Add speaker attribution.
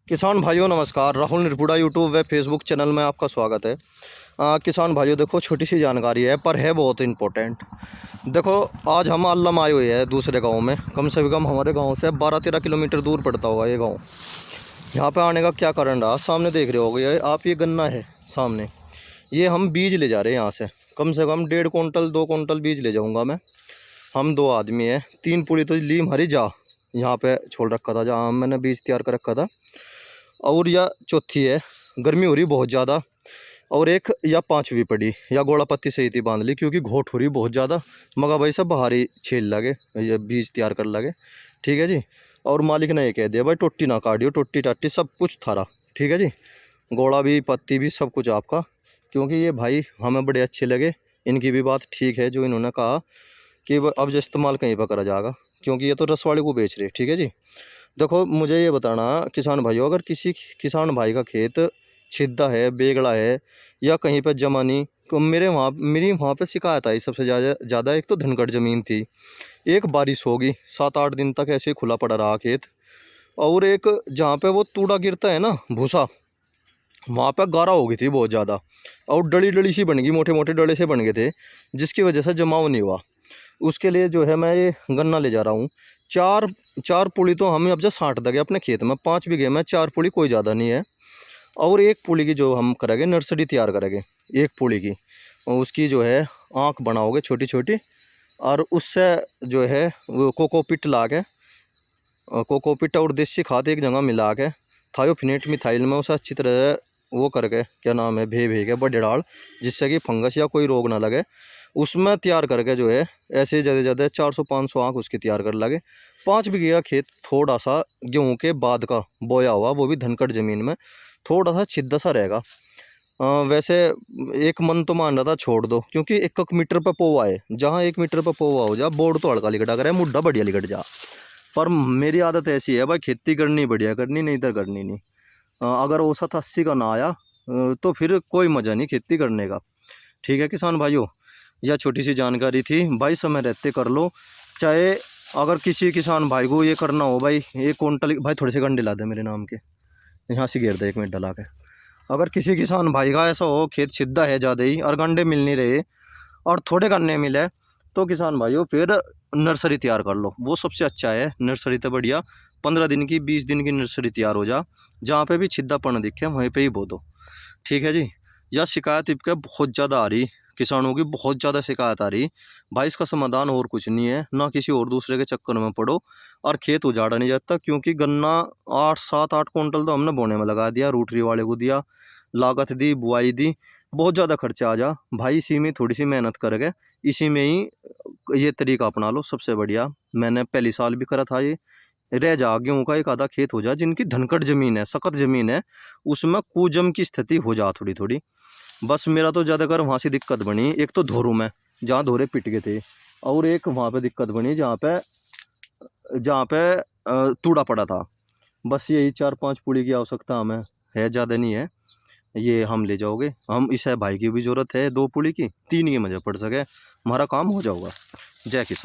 Speaker 1: किसान भाइयों नमस्कार। राहुल निर्पुड़ा यूट्यूब व फेसबुक चैनल में आपका स्वागत है। किसान भाइयों देखो, छोटी सी जानकारी है पर है बहुत इम्पोर्टेंट। देखो, आज हम अल्लम आए हुए हैं दूसरे गांव में। कम से कम हमारे गांव से 12-13 किलोमीटर दूर पड़ता होगा ये गांव। यहाँ पे आने का क्या कारण रहा, सामने देख रहे होगे ये आप, ये गन्ना है सामने। ये हम बीज ले जा रहे हैं यहाँ से। कम से कम 1.5 कुंटल 2 कुंटल बीज ले जाऊँगा मैं। हम 2 आदमी हैं। 3 पुली तो ली हमारी जा यहाँ पे छोड़ रखा था, जहाँ मैंने बीज तैयार कर रखा था। और या चौथी है, गर्मी हो रही बहुत ज़्यादा। और एक या 5वीं पड़ी या गोला पत्ती सही थी बांध ली, क्योंकि घोट हो रही बहुत ज़्यादा। मगर भाई सब बाहरी छील लगे, ये बीज तैयार कर लगे। ठीक है जी। और मालिक ने ये कह दिया भाई टोटी ना काटियो, टोटी टाटी सब कुछ थारा। ठीक है जी, गोला भी पत्ती भी सब कुछ आपका। क्योंकि ये भाई हमें बड़े अच्छे लगे। इनकी भी बात ठीक है जो इन्होंने कहा कि अब जो इस्तेमाल कहीं पर करा जाएगा, क्योंकि ये तो रसवाड़ी को बेच रहे। ठीक है जी। देखो, मुझे ये बताना किसान भाइयों, अगर किसी किसान भाई का खेत छिद्दा है, बेगड़ा है या कहीं पर जमा नहीं, तो मेरी वहाँ पे शिकायत आई सबसे ज़्यादा। एक तो धनगढ़ ज़मीन थी, एक बारिश होगी 7-8 दिन तक ऐसे ही खुला पड़ा रहा खेत। और एक जहाँ पे वो तूड़ा गिरता है ना, भूसा, वहाँ पे गारा हो गई थी बहुत ज़्यादा। और डली डली सी बन गई, मोटे मोटे डले से बन गए थे, जिसकी वजह से जमाव नहीं हुआ। उसके लिए जो है मैं ये गन्ना ले जा रहा हूँ। चार चार पुली तो हम अब जब 60 दगे अपने खेत में, 5 बीघे में 4 पुली कोई ज़्यादा नहीं है। और एक पुली की जो हम करेंगे, नर्सरी तैयार करेंगे एक पुली की। और उसकी जो है आँख बनाओगे छोटी छोटी, और उससे जो है वो कोकोपिट ला के, कोकोपिट और देसी खाद एक जगह मिला के, थायोफिनेट मिथाइल में उसे अच्छी तरह वो करके, क्या नाम है, भे के बड़े डाल, जिससे कि फंगस या कोई रोग ना लगे। उसमें तैयार करके जो है ऐसे ज़्यादा 400-500 आँख उसकी तैयार कर लगे। 5 बीघे का खेत थोड़ा सा गेहूं के बाद का बोया हुआ, वो भी धनकट ज़मीन में, थोड़ा सा छिद्दा सा रहेगा। वैसे एक मन तो मान रहा था छोड़ दो, क्योंकि 1 मीटर पर पोवा है। जहाँ 1 मीटर पर पोवा हो जा, बोर्ड तो हल्का लिकटा करे, मुड्ढा बढ़िया लिकट जा। पर मेरी आदत ऐसी है भाई, खेती करनी बढ़िया करनी, नहीं तो करनी नहीं। अगर औसत 80 का ना आया तो फिर कोई मज़ा नहीं खेती करने का। ठीक है किसान भाइयों, यह छोटी सी जानकारी थी भाई, समय रहते कर लो। चाहे अगर किसी किसान भाई को ये करना हो भाई, 1 कुंटल भाई, थोड़े से गंडे ला दे मेरे नाम के, यहाँ से घेर दे 1 मिनट डला के। अगर किसी किसान भाई का ऐसा हो, खेत सीधा है ज़्यादा ही और गंडे मिल नहीं रहे और थोड़े गन्ने मिले, तो किसान भाइयों फिर नर्सरी तैयार कर लो, वो सबसे अच्छा है। नर्सरी तो बढ़िया, 15 दिन की 20 दिन की नर्सरी तैयार हो जा। जहाँ पे भी छिद्दापन दिखे वहीं पे ही बो दो। ठीक है जी। यह शिकायत इनके बहुत ज़्यादा आ रही, किसानों की बहुत ज़्यादा शिकायत आ रही भाई। इसका समाधान और कुछ नहीं है, ना किसी और दूसरे के चक्कर में पड़ो और खेत उजाड़ा नहीं जाता। क्योंकि गन्ना 8-7-8 कुंटल तो हमने बोने में लगा दिया, रूटरी वाले को दिया, लागत दी, बुआई दी, बहुत ज़्यादा खर्चा आ जा भाई। इसी में थोड़ी सी मेहनत करके इसी में ही ये तरीका अपना लो, सबसे बढ़िया। मैंने पहली साल भी करा था ये। रह जा गेहूँ का एक आधा खेत हो जा, जिनकी धनकट ज़मीन है, सख्त ज़मीन है, उसमें कुजम की स्थिति हो जा थोड़ी थोड़ी। बस मेरा तो ज़्यादातर वहाँ से दिक्कत बनी, एक तो धोरू में जहाँ धोरे पिट गए थे, और एक वहाँ पे दिक्कत बनी जहाँ पे तूड़ा पड़ा था। बस यही 4-5 पुली की आवश्यकता हमें है, ज़्यादा नहीं है। ये हम ले जाओगे, हम इस भाई की भी ज़रूरत है 2 पुली की, 3 की मज़ा पड़ सके, हमारा काम हो जाएगा। जय किसान।